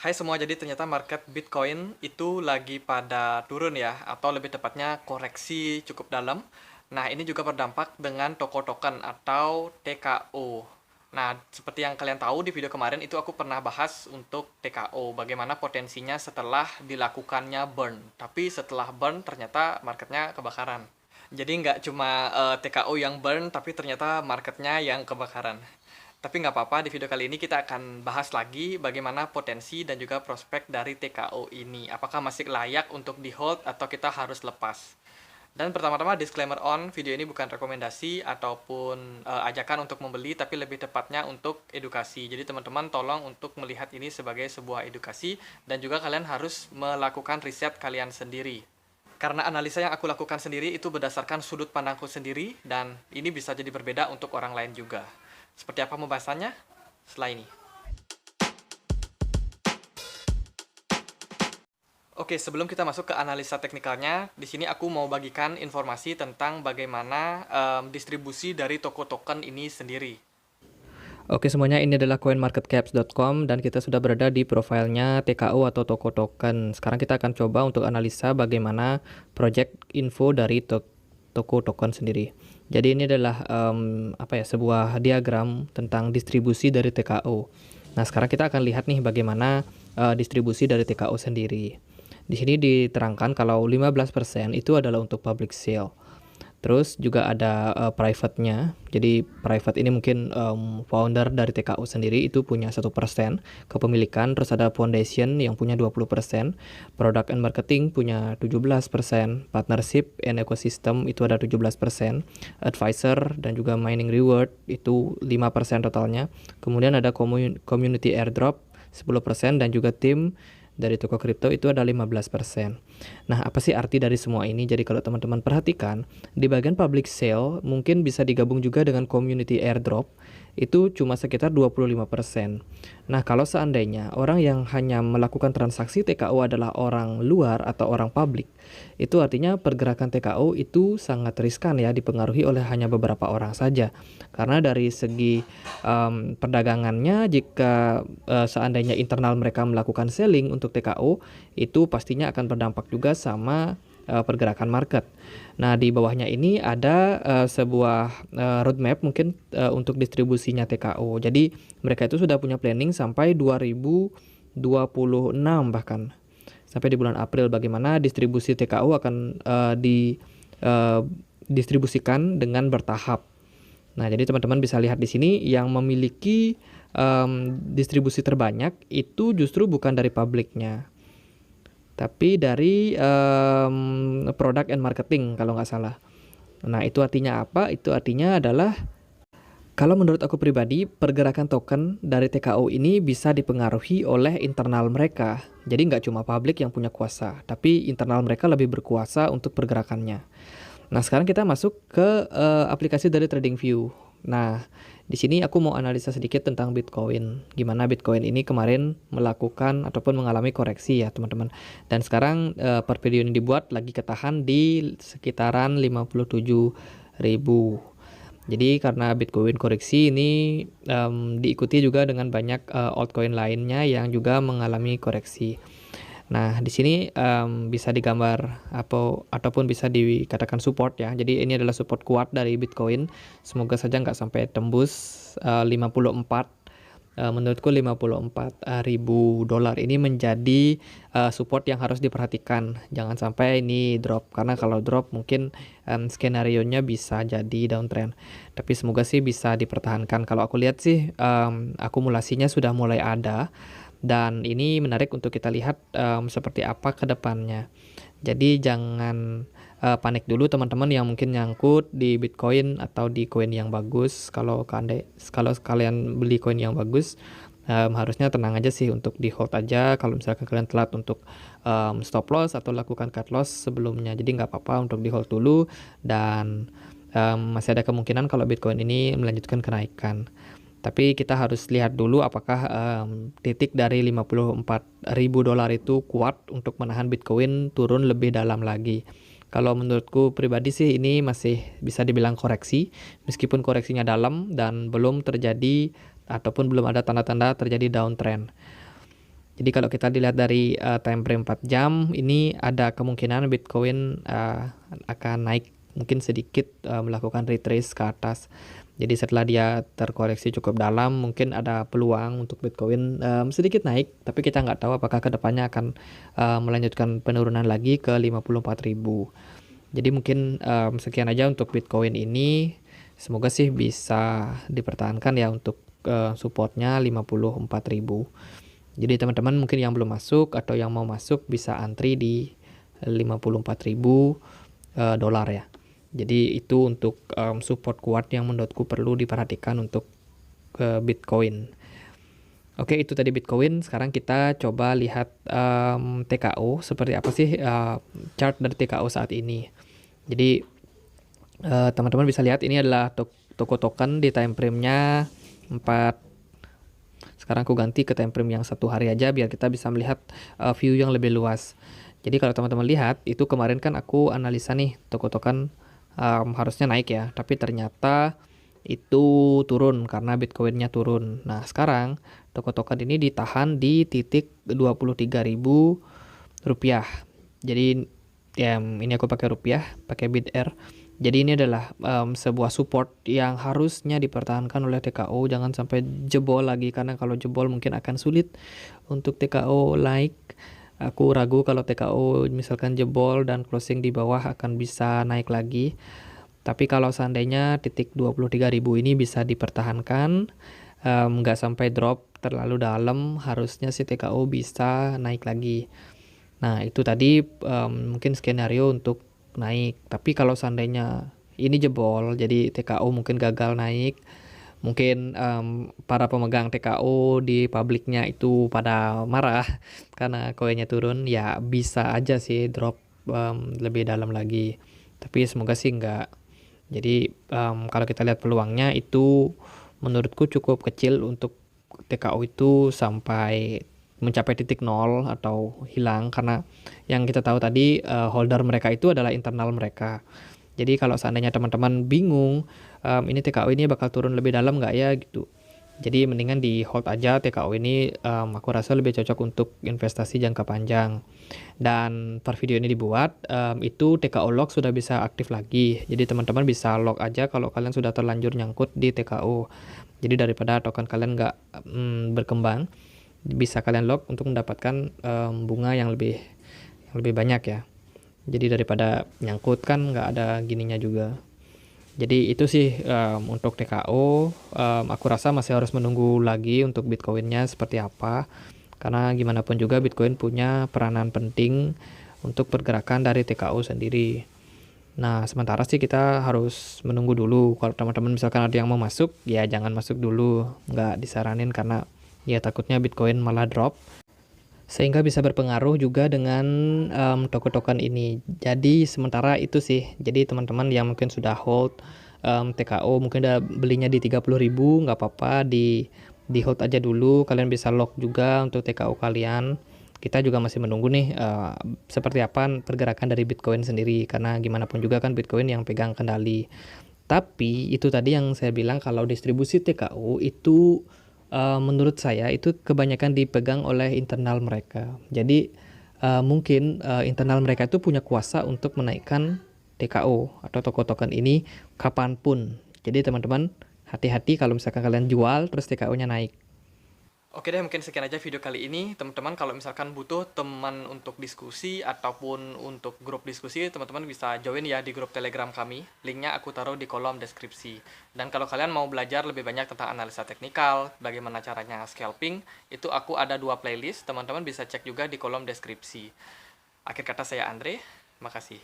Hai semua, jadi ternyata market Bitcoin itu lagi pada turun ya, atau lebih tepatnya koreksi cukup dalam. Nah, ini juga berdampak dengan toko token atau TKO. Nah, seperti yang kalian tahu di video kemarin itu aku pernah bahas untuk TKO, bagaimana potensinya setelah dilakukannya burn. Tapi setelah burn ternyata marketnya kebakaran. Jadi nggak cuma TKO yang burn, tapi ternyata marketnya yang kebakaran. Tapi nggak apa-apa, di video kali ini kita akan bahas lagi bagaimana potensi dan juga prospek dari TKO ini. Apakah masih layak untuk di hold atau kita harus lepas? Dan pertama-tama disclaimer on, video ini bukan rekomendasi ataupun ajakan untuk membeli, tapi lebih tepatnya untuk edukasi. Jadi teman-teman tolong untuk melihat ini sebagai sebuah edukasi dan juga kalian harus melakukan riset kalian sendiri. Karena analisa yang aku lakukan sendiri itu berdasarkan sudut pandangku sendiri dan ini bisa jadi berbeda untuk orang lain juga. Seperti apa pembahasannya? Setelah ini. Oke, sebelum kita masuk ke analisa teknikalnya, di sini aku mau bagikan informasi tentang bagaimana distribusi dari toko token ini sendiri. Oke semuanya, ini adalah coinmarketcaps.com dan kita sudah berada di profilnya TKO atau toko token. Sekarang kita akan coba untuk analisa bagaimana project info dari toko token sendiri. Jadi ini adalah sebuah diagram tentang distribusi dari TKO. Nah, sekarang kita akan lihat nih bagaimana distribusi dari TKO sendiri. Di sini diterangkan kalau 15% itu adalah untuk public sale. Terus juga ada private-nya. Jadi private ini mungkin founder dari TKO sendiri itu punya 1% kepemilikan. Terus ada foundation yang punya 20%, product and marketing punya 17%, partnership and ecosystem itu ada 17%, advisor dan juga mining reward itu 5% totalnya. Kemudian ada community airdrop 10% dan juga tim dari toko kripto itu ada 15%. Nah, apa sih arti dari semua ini? Jadi kalau teman-teman perhatikan, di bagian public sale mungkin bisa digabung juga dengan community airdrop, itu cuma sekitar 25%. Nah, kalau seandainya orang yang hanya melakukan transaksi TKO adalah orang luar atau orang publik, itu artinya pergerakan TKO itu sangat riskan ya, dipengaruhi oleh hanya beberapa orang saja. Karena dari segi perdagangannya, jika seandainya internal mereka melakukan selling untuk TKO, itu pastinya akan berdampak juga sama pergerakan market. Nah, di bawahnya ini ada sebuah roadmap mungkin untuk distribusinya TKO. Jadi, mereka itu sudah punya planning sampai 2026 bahkan. Sampai di bulan April bagaimana distribusi TKO akan distribusikan dengan bertahap. Nah, jadi teman-teman bisa lihat di sini yang memiliki distribusi terbanyak itu justru bukan dari publiknya, tapi dari product and marketing kalau nggak salah. Nah, itu artinya apa? Itu artinya adalah kalau menurut aku pribadi, pergerakan token dari TKO ini bisa dipengaruhi oleh internal mereka. Jadi nggak cuma publik yang punya kuasa, tapi internal mereka lebih berkuasa untuk pergerakannya. Nah, sekarang kita masuk ke aplikasi dari TradingView. Nah, di sini aku mau analisa sedikit tentang Bitcoin. Gimana Bitcoin ini kemarin melakukan ataupun mengalami koreksi ya, teman-teman. Dan sekarang per video ini dibuat lagi ketahan di sekitaran 57.000. Jadi karena Bitcoin koreksi ini diikuti juga dengan banyak altcoin lainnya yang juga mengalami koreksi. Nah, di sini bisa digambar ataupun bisa dikatakan support ya. Jadi ini adalah support kuat dari Bitcoin. Semoga saja nggak sampai tembus 54. Menurutku 54.000 dolar ini menjadi support yang harus diperhatikan. Jangan sampai ini drop, karena kalau drop mungkin skenario-nya bisa jadi downtrend. Tapi semoga sih bisa dipertahankan. Kalau aku lihat sih akumulasinya sudah mulai ada. Dan ini menarik untuk kita lihat seperti apa ke depannya. Jadi jangan panik dulu teman-teman yang mungkin nyangkut di Bitcoin atau di koin yang bagus. Kalau kalian beli koin yang bagus, harusnya tenang aja sih untuk di hold aja. Kalau misalkan kalian telat untuk stop loss atau lakukan cut loss sebelumnya, jadi nggak apa-apa untuk di hold dulu. Dan masih ada kemungkinan kalau Bitcoin ini melanjutkan kenaikan. Tapi kita harus lihat dulu apakah titik dari 54.000 dolar itu kuat untuk menahan Bitcoin turun lebih dalam lagi. Kalau menurutku pribadi sih ini masih bisa dibilang koreksi, meskipun koreksinya dalam dan belum terjadi ataupun belum ada tanda-tanda terjadi downtrend. Jadi kalau kita dilihat dari time frame 4 jam, ini ada kemungkinan Bitcoin akan naik mungkin sedikit, melakukan retrace ke atas. Jadi setelah dia terkoreksi cukup dalam, mungkin ada peluang untuk Bitcoin sedikit naik, tapi kita nggak tahu apakah kedepannya akan melanjutkan penurunan lagi ke 54.000. Jadi mungkin sekian aja untuk Bitcoin ini. Semoga sih bisa dipertahankan ya untuk supportnya 54.000. Jadi teman-teman mungkin yang belum masuk atau yang mau masuk bisa antri di 54.000 dolar ya. Jadi itu untuk support kuat yang menurutku perlu diperhatikan untuk Bitcoin. Oke, itu tadi Bitcoin. Sekarang kita coba lihat TKO seperti apa sih chart dari TKO saat ini. Jadi teman-teman bisa lihat ini adalah toko token di time frame-nya 4. Sekarang aku ganti ke time frame yang 1 hari aja biar kita bisa melihat view yang lebih luas. Jadi kalau teman-teman lihat, itu kemarin kan aku analisa nih toko token harusnya naik ya, tapi ternyata itu turun karena Bitcoin-nya turun. Nah, sekarang toko token ini ditahan di titik 23.000 rupiah. Jadi ya ini aku pakai rupiah, pakai BitR. Jadi ini adalah sebuah support yang harusnya dipertahankan oleh TKO, jangan sampai jebol lagi karena kalau jebol mungkin akan sulit untuk TKO naik. Aku ragu kalau TKO misalkan jebol dan closing di bawah akan bisa naik lagi. Tapi kalau seandainya titik 23.000 ini bisa dipertahankan, nggak sampai drop terlalu dalam, harusnya si TKO bisa naik lagi. Nah, itu tadi mungkin skenario untuk naik. Tapi kalau seandainya ini jebol, jadi TKO mungkin gagal naik, mungkin para pemegang TKO di publiknya itu pada marah karena koinnya turun, ya bisa aja sih drop lebih dalam lagi. Tapi semoga sih enggak. Jadi kalau kita lihat peluangnya itu menurutku cukup kecil untuk TKO itu sampai mencapai titik nol atau hilang karena yang kita tahu tadi holder mereka itu adalah internal mereka. Jadi kalau seandainya teman-teman bingung ini TKO ini bakal turun lebih dalam nggak ya gitu. Jadi mendingan di hold aja TKO ini, aku rasa lebih cocok untuk investasi jangka panjang. Dan per video ini dibuat, itu TKO lock sudah bisa aktif lagi. Jadi teman-teman bisa lock aja kalau kalian sudah terlanjur nyangkut di TKO. Jadi daripada token kalian nggak berkembang, bisa kalian lock untuk mendapatkan bunga yang lebih banyak ya. Jadi daripada nyangkut kan nggak ada gininya juga. Jadi itu sih untuk TKO. Aku rasa masih harus menunggu lagi untuk Bitcoin-nya seperti apa. Karena gimana pun juga Bitcoin punya peranan penting untuk pergerakan dari TKO sendiri. Nah, sementara sih kita harus menunggu dulu. Kalau teman-teman misalkan ada yang mau masuk, ya jangan masuk dulu. Nggak disaranin karena ya takutnya Bitcoin malah drop. Sehingga bisa berpengaruh juga dengan token-token ini. Jadi sementara itu sih. Jadi teman-teman yang mungkin sudah hold TKO, mungkin udah belinya di 30.000, nggak apa-apa, di hold aja dulu. Kalian bisa lock juga untuk TKO kalian. Kita juga masih menunggu nih seperti apa pergerakan dari Bitcoin sendiri. Karena gimana pun juga kan Bitcoin yang pegang kendali. Tapi itu tadi yang saya bilang kalau distribusi TKO itu menurut saya itu kebanyakan dipegang oleh internal mereka. Jadi mungkin internal mereka itu punya kuasa untuk menaikkan TKO atau token ini kapanpun. Jadi teman-teman hati-hati kalau misalkan kalian jual terus TKO-nya naik. Oke deh, mungkin sekian aja video kali ini. Teman-teman kalau misalkan butuh teman untuk diskusi ataupun untuk grup diskusi, teman-teman bisa join ya di grup Telegram kami. Linknya aku taruh di kolom deskripsi. Dan kalau kalian mau belajar lebih banyak tentang analisa teknikal, bagaimana caranya scalping, itu aku ada 2 playlist. Teman-teman bisa cek juga di kolom deskripsi. Akhir kata saya Andre, makasih.